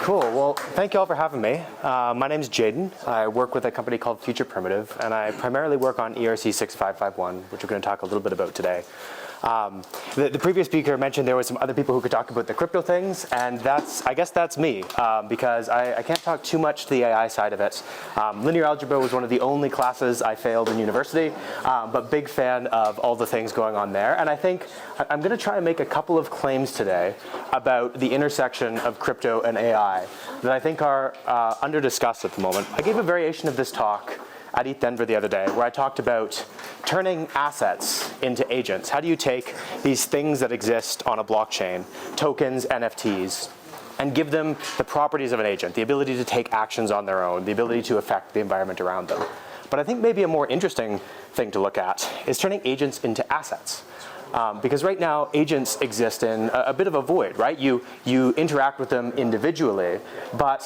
Cool. Well, thank you all for having me. My name is Jayden. I work with a company called Future Primitive, and I primarily work on ERC-6551, which we're going to talk a little bit about today. The previous speaker mentioned there were some other people who could talk about the crypto things, and I guess that's me, because I can't talk too much to the AI side of it. Linear algebra was one of the only classes I failed in university, but big fan of all the things going on there. And I think I'm going to try and make a couple of claims today about the intersection of crypto and AI that I think are under-discussed at the moment. I gave a variation of this talk at ETH Denver the other day, where I talked about turning assets into agents. How do you take these things that exist on a blockchain, tokens, NFTs, and give them the properties of an agent, the ability to take actions on their own, the ability to affect the environment around them. But I think maybe a more interesting thing to look at is turning agents into assets. Because right now, agents exist in a bit of a void, right? You interact with them individually,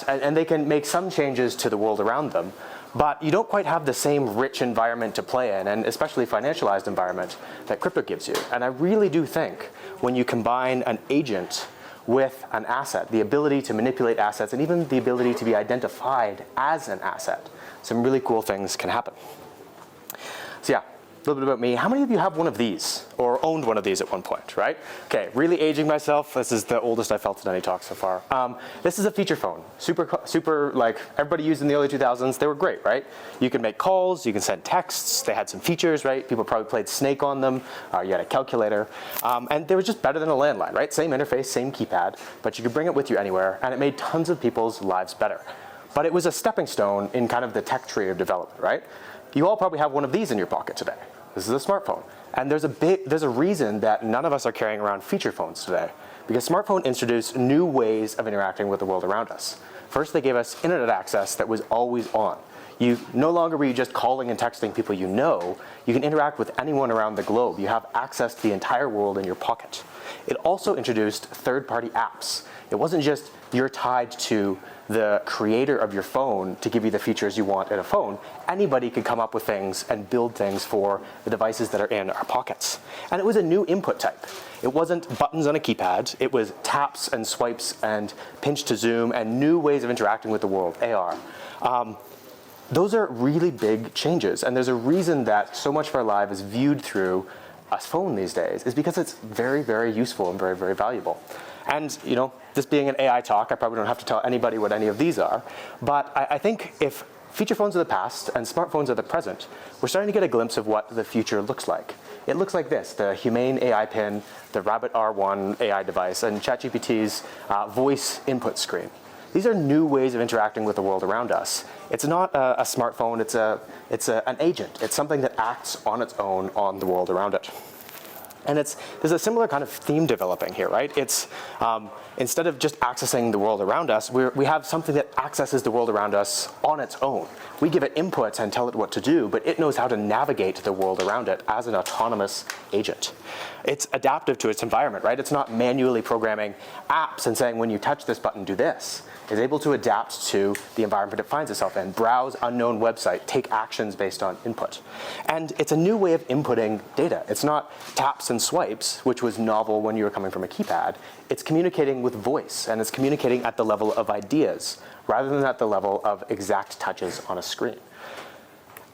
and they can make some changes to the world around them. But you don't quite have the same rich environment to play in, and especially financialized environment that crypto gives you. And I really do think when you combine an agent with an asset, the ability to manipulate assets, and even the ability to be identified as an asset, some really cool things can happen. So yeah, a little bit about me. How many of you have one of these or owned one of these at one point, right? Okay, really aging myself. This is the oldest I felt in any talk so far. This is a feature phone. Super, like everybody used in the early 2000s. They were great, right? You can make calls, you can send texts. They had some features, right? People probably played Snake on them. You had a calculator. And they were just better than a landline, right? Same interface, same keypad, but you could bring it with you anywhere, and it made tons of people's lives better. But it was a stepping stone in kind of the tech tree of development, right? You all probably have one of these in your pocket today. This is a smartphone. And there's a reason that none of us are carrying around feature phones today, because smartphones introduced new ways of interacting with the world around us. First, they gave us internet access that was always on. No longer were you just calling and texting people you know. You can interact with anyone around the globe. You have access to the entire world in your pocket. It also introduced third-party apps. It wasn't just you're tied to the creator of your phone to give you the features you want in a phone. Anybody could come up with things and build things for the devices that are in our pockets. And it was a new input type. It wasn't buttons on a keypad. It was taps and swipes and pinch to zoom and new ways of interacting with the world, AR. Those are really big changes. And there's a reason that so much of our life is viewed through a phone these days, is because it's very, very useful and very, very valuable. And this being an AI talk, I probably don't have to tell anybody what any of these are. But I think if feature phones are the past and smartphones are the present, we're starting to get a glimpse of what the future looks like. It looks like this: the Humane AI pin, the Rabbit R1 AI device, and ChatGPT's voice input screen. These are new ways of interacting with the world around us. It's not a smartphone, it's an agent. It's something that acts on its own on the world around it. And there's a similar kind of theme developing here, right? It's instead of just accessing the world around us, we have something that accesses the world around us on its own. We give it inputs and tell it what to do, but it knows how to navigate the world around it as an autonomous agent. It's adaptive to its environment, right? It's not manually programming apps and saying, when you touch this button, do this. It's able to adapt to the environment it finds itself in, browse unknown website, take actions based on input. And it's a new way of inputting data. It's not taps and swipes, which was novel when you were coming from a keypad. It's communicating with voice, and it's communicating at the level of ideas, rather than at the level of exact touches on a screen.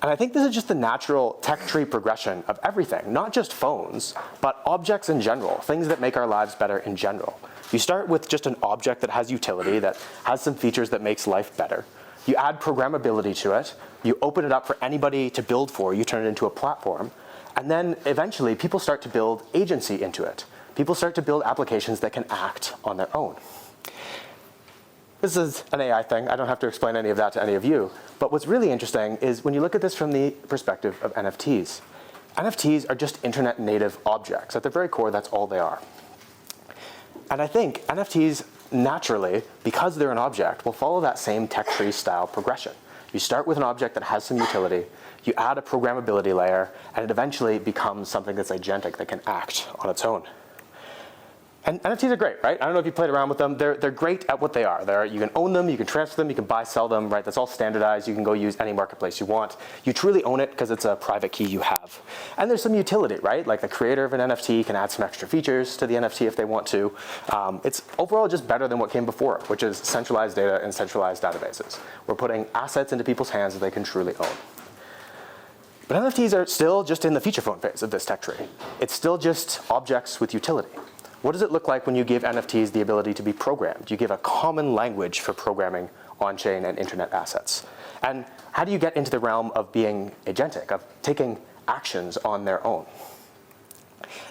And I think this is just the natural tech tree progression of everything, not just phones, but objects in general, things that make our lives better in general. You start with just an object that has utility, that has some features that makes life better. You add programmability to it. You open it up for anybody to build for. You turn it into a platform. And then eventually people start to build agency into it. People start to build applications that can act on their own. This is an AI thing. I don't have to explain any of that to any of you. But what's really interesting is when you look at this from the perspective of NFTs. NFTs are just internet native objects. At their very core, that's all they are. And I think NFTs naturally, because they're an object, will follow that same tech tree style progression. You start with an object that has some utility, you add a programmability layer, and it eventually becomes something that's agentic, that can act on its own. And NFTs are great, right? I don't know if you played around with them. They're great at what they are. You can own them, you can transfer them, you can buy, sell them, right? That's all standardized. You can go use any marketplace you want. You truly own it because it's a private key you have. And there's some utility, right? Like the creator of an NFT can add some extra features to the NFT if they want to. It's overall just better than what came before it, which is centralized data and centralized databases. We're putting assets into people's hands that they can truly own. But NFTs are still just in the feature phone phase of this tech tree. It's still just objects with utility. What does it look like when you give NFTs the ability to be programmed? You give a common language for programming on-chain and internet assets. And how do you get into the realm of being agentic, of taking actions on their own?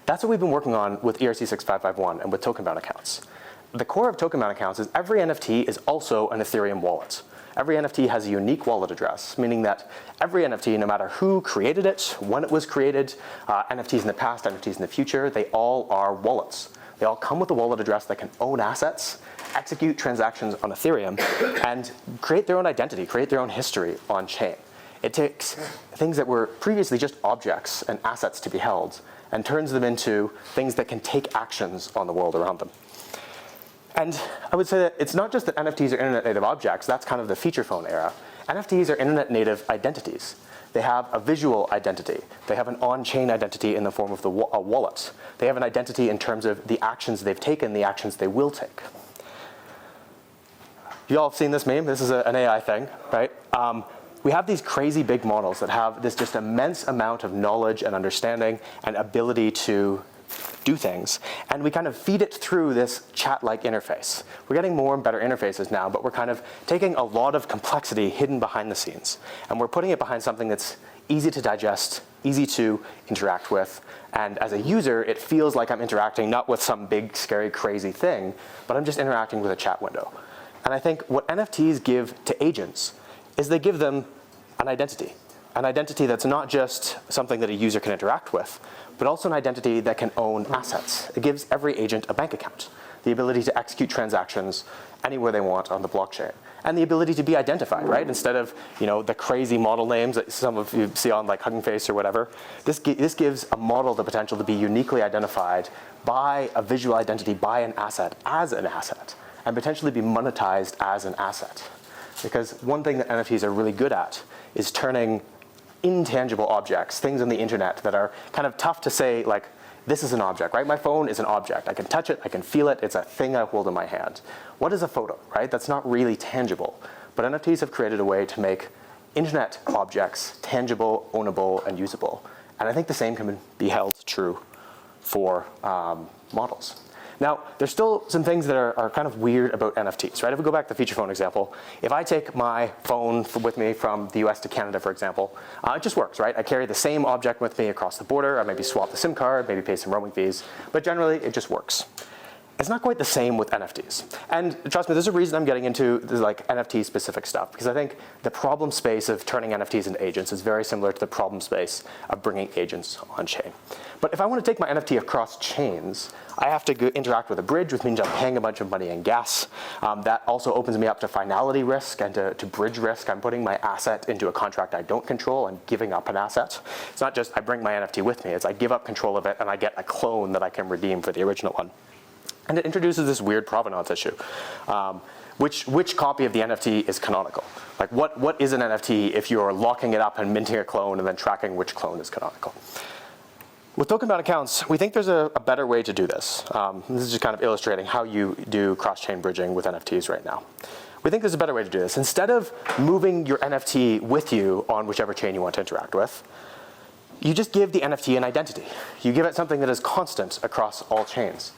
That's what we've been working on with ERC-6551 and with token-bound accounts. The core of token-bound accounts is every NFT is also an Ethereum wallet. Every NFT has a unique wallet address, meaning that every NFT, no matter who created it, when it was created, NFTs in the past, NFTs in the future, they all are wallets. They all come with a wallet address that can own assets, execute transactions on Ethereum, and create their own identity, create their own history on chain. It takes things that were previously just objects and assets to be held and turns them into things that can take actions on the world around them. And I would say that it's not just that NFTs are internet native objects, that's kind of the feature phone era. NFTs are internet native identities. They have a visual identity. They have an on-chain identity in the form of a wallet. They have an identity in terms of the actions they've taken, the actions they will take. You all have seen this meme. This is an AI thing, right? We have these crazy big models that have this just immense amount of knowledge and understanding and ability to do things, and we kind of feed it through this chat-like interface. We're getting more and better interfaces now, but we're kind of taking a lot of complexity hidden behind the scenes, and we're putting it behind something that's easy to digest, easy to interact with, and as a user, it feels like I'm interacting not with some big, scary, crazy thing, but I'm just interacting with a chat window. And I think what NFTs give to agents is they give them an identity that's not just something that a user can interact with, but also an identity that can own assets. It gives every agent a bank account, the ability to execute transactions anywhere they want on the blockchain, and the ability to be identified, right? Instead of the crazy model names that some of you see on like Hugging Face or whatever, this gives a model the potential to be uniquely identified by a visual identity, by an asset, as an asset, and potentially be monetized as an asset. Because one thing that NFTs are really good at is turning intangible objects, things on the internet that are kind of tough to say, like, this is an object, right? My phone is an object. I can touch it, I can feel it, it's a thing I hold in my hand. What is a photo, right? That's not really tangible. But NFTs have created a way to make internet objects tangible, ownable, and usable. And I think the same can be held true for models. Now, there's still some things that are kind of weird about NFTs, right? If we go back to the feature phone example, if I take my phone with me from the US to Canada, for example, it just works, right? I carry the same object with me across the border. I maybe swap the SIM card, maybe pay some roaming fees, but generally it just works. It's not quite the same with NFTs. And trust me, there's a reason I'm getting into this like NFT specific stuff, because I think the problem space of turning NFTs into agents is very similar to the problem space of bringing agents on chain. But if I want to take my NFT across chains, I have to go interact with a bridge, which means I'm paying a bunch of money in gas. That also opens me up to finality risk and to bridge risk. I'm putting my asset into a contract I don't control and giving up an asset. It's not just I bring my NFT with me, it's I give up control of it and I get a clone that I can redeem for the original one. And it introduces this weird provenance issue. Which copy of the NFT is canonical? Like what is an NFT if you're locking it up and minting a clone and then tracking which clone is canonical? With token-bound accounts, we think there's a better way to do this. This is just kind of illustrating how you do cross-chain bridging with NFTs right now. We think there's a better way to do this. Instead of moving your NFT with you on whichever chain you want to interact with, you just give the NFT an identity. You give it something that is constant across all chains.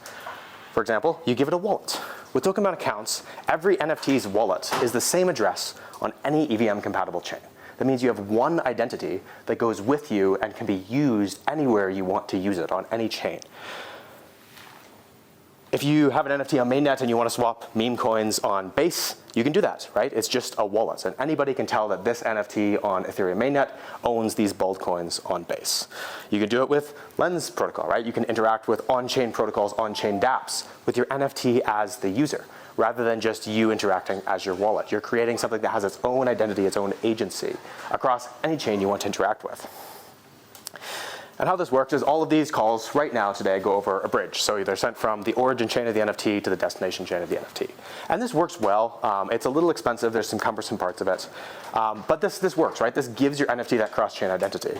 For example, you give it a wallet. With token-bound accounts, every NFT's wallet is the same address on any EVM-compatible chain. That means you have one identity that goes with you and can be used anywhere you want to use it on any chain. If you have an NFT on mainnet and you want to swap meme coins on Base, you can do that, right? It's just a wallet, and anybody can tell that this NFT on Ethereum mainnet owns these bold coins on Base. You can do it with Lens protocol, right? You can interact with on-chain protocols, on-chain dApps with your NFT as the user, rather than just you interacting as your wallet. You're creating something that has its own identity, its own agency across any chain you want to interact with. And how this works is all of these calls right now today go over a bridge. So they're sent from the origin chain of the NFT to the destination chain of the NFT. And this works well. It's a little expensive. There's some cumbersome parts of it. But this works, right? This gives your NFT that cross-chain identity.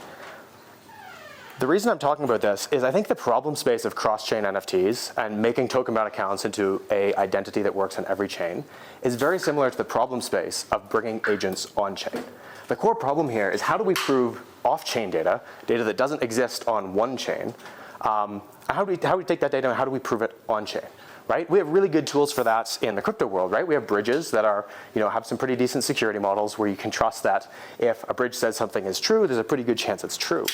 The reason I'm talking about this is I think the problem space of cross-chain NFTs and making token-bound accounts into an identity that works on every chain is very similar to the problem space of bringing agents on-chain. The core problem here is how do we prove off-chain data that doesn't exist on one chain, how do we take that data and how do we prove it on-chain? Right? We have really good tools for that in the crypto world, right? We have bridges that are, have some pretty decent security models where you can trust that if a bridge says something is true, there's a pretty good chance it's true.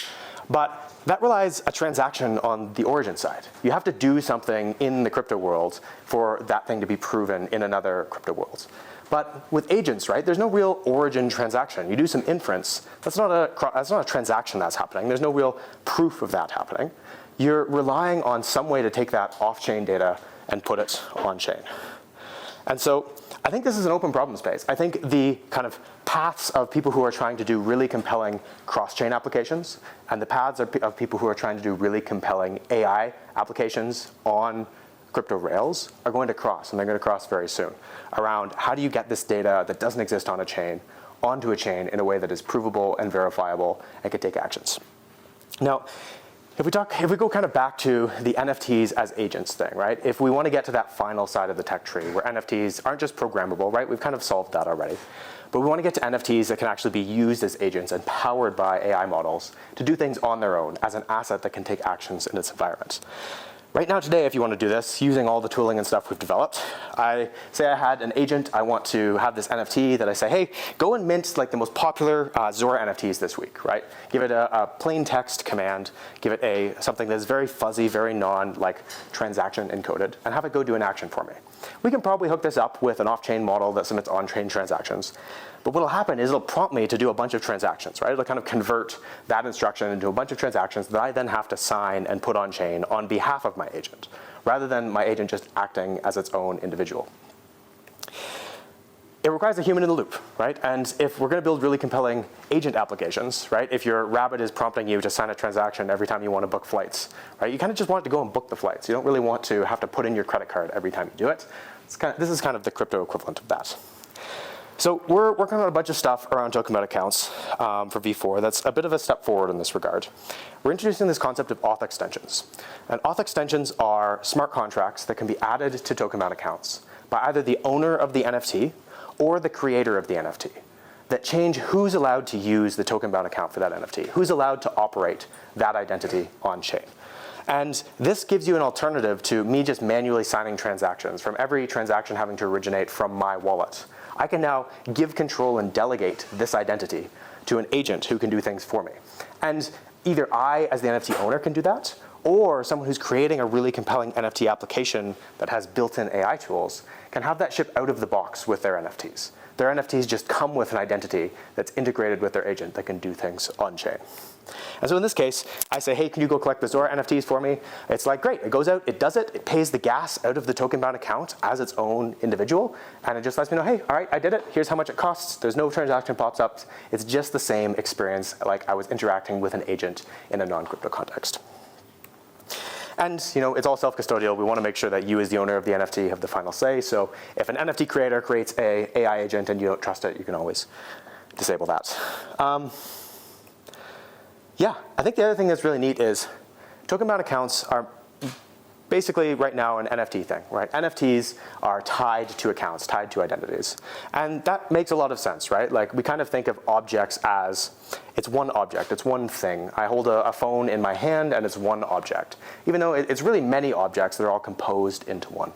But that relies a transaction on the origin side. You have to do something in the crypto world for that thing to be proven in another crypto world. But with agents, right, there's no real origin transaction. You do some inference. That's not a transaction that's happening. There's no real proof of that happening. You're relying on some way to take that off-chain data and put it on-chain. And so I think this is an open problem space. I think the kind of paths of people who are trying to do really compelling cross-chain applications and the paths of people who are trying to do really compelling AI applications on crypto rails are going to cross, and they're going to cross very soon, around how do you get this data that doesn't exist on a chain onto a chain in a way that is provable and verifiable and can take actions. Now, if we go kind of back to the NFTs as agents thing, right? If we want to get to that final side of the tech tree where NFTs aren't just programmable, right? We've kind of solved that already. But we want to get to NFTs that can actually be used as agents and powered by AI models to do things on their own as an asset that can take actions in its environment. Right now today, if you want to do this, using all the tooling and stuff we've developed, I say I had an agent, I want to have this NFT that I say, hey, go and mint like the most popular Zora NFTs this week, right? Give it a plain text command, give it something that's very fuzzy, very transaction encoded, and have it go do an action for me. We can probably hook this up with an off-chain model that submits on-chain transactions. But what will happen is it'll prompt me to do a bunch of transactions, right? It'll kind of convert that instruction into a bunch of transactions that I then have to sign and put on chain on behalf of my agent, rather than my agent just acting as its own individual. It requires a human in the loop, right? And if we're going to build really compelling agent applications, right? If your Rabbit is prompting you to sign a transaction every time you want to book flights, right? You kind of just want it to go and book the flights. You don't really want to have to put in your credit card every time you do it. This is kind of the crypto equivalent of that. So we're working on a bunch of stuff around token-bound accounts for V4 that's a bit of a step forward in this regard. We're introducing this concept of auth extensions. And auth extensions are smart contracts that can be added to token-bound accounts by either the owner of the NFT or the creator of the NFT that change who's allowed to use the token-bound account for that NFT, who's allowed to operate that identity on-chain. And this gives you an alternative to me just manually signing transactions, from every transaction having to originate from my wallet. I can now give control and delegate this identity to an agent who can do things for me. And either I, as the NFT owner, can do that, or someone who's creating a really compelling NFT application that has built-in AI tools can have that ship out of the box with their NFTs. Their NFTs just come with an identity that's integrated with their agent that can do things on-chain. And so in this case, I say, hey, can you go collect the Zora NFTs for me? It's like, great, it goes out, it does it, it pays the gas out of the token-bound account as its own individual, and it just lets me know, hey, all right, I did it, here's how much it costs, there's no transaction pops up, it's just the same experience like I was interacting with an agent in a non-crypto context. And it's all self-custodial. We want to make sure that you as the owner of the NFT have the final say. So if an NFT creator creates an AI agent and you don't trust it, you can always disable that. Yeah, I think the other thing that's really neat is token-bound accounts are basically right now an NFT thing, right? NFTs are tied to accounts, tied to identities. And that makes a lot of sense, right? Like we kind of think of objects as, it's one object, it's one thing. I hold a phone in my hand and it's one object. Even though it's really many objects that are all composed into one.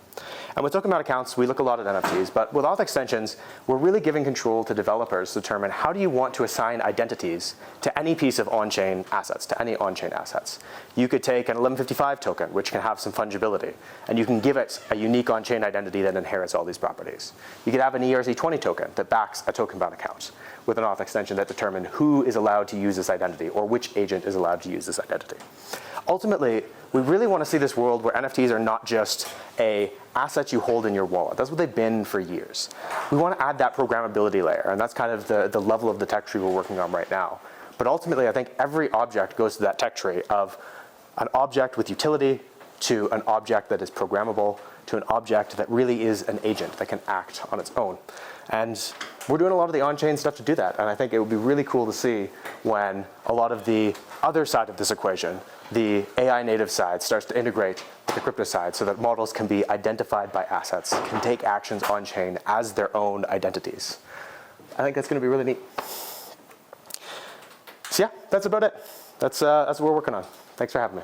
And with token-bound accounts, we look a lot at NFTs, but with auth extensions, we're really giving control to developers to determine how do you want to assign identities to any piece of on-chain assets, to any on-chain assets. You could take an 1155 token, which can have some fungibility, and you can give it a unique on-chain identity that inherits all these properties. You could have an ERC-20 token that backs a token-bound account with an auth extension that determines who is allowed to use this identity or which agent is allowed to use this identity. Ultimately, we really want to see this world where NFTs are not just an asset you hold in your wallet. That's what they've been for years. We want to add that programmability layer, and that's kind of the level of the tech tree we're working on right now, But ultimately, I think every object goes to that tech tree of an object with utility to an object that is programmable to an object that really is an agent that can act on its own. And we're doing a lot of the on-chain stuff to do that. And I think it would be really cool to see when a lot of the other side of this equation, the AI native side, starts to integrate with the crypto side so that models can be identified by assets, can take actions on-chain as their own identities. I think that's going to be really neat. So yeah, that's about it. That's what we're working on. Thanks for having me.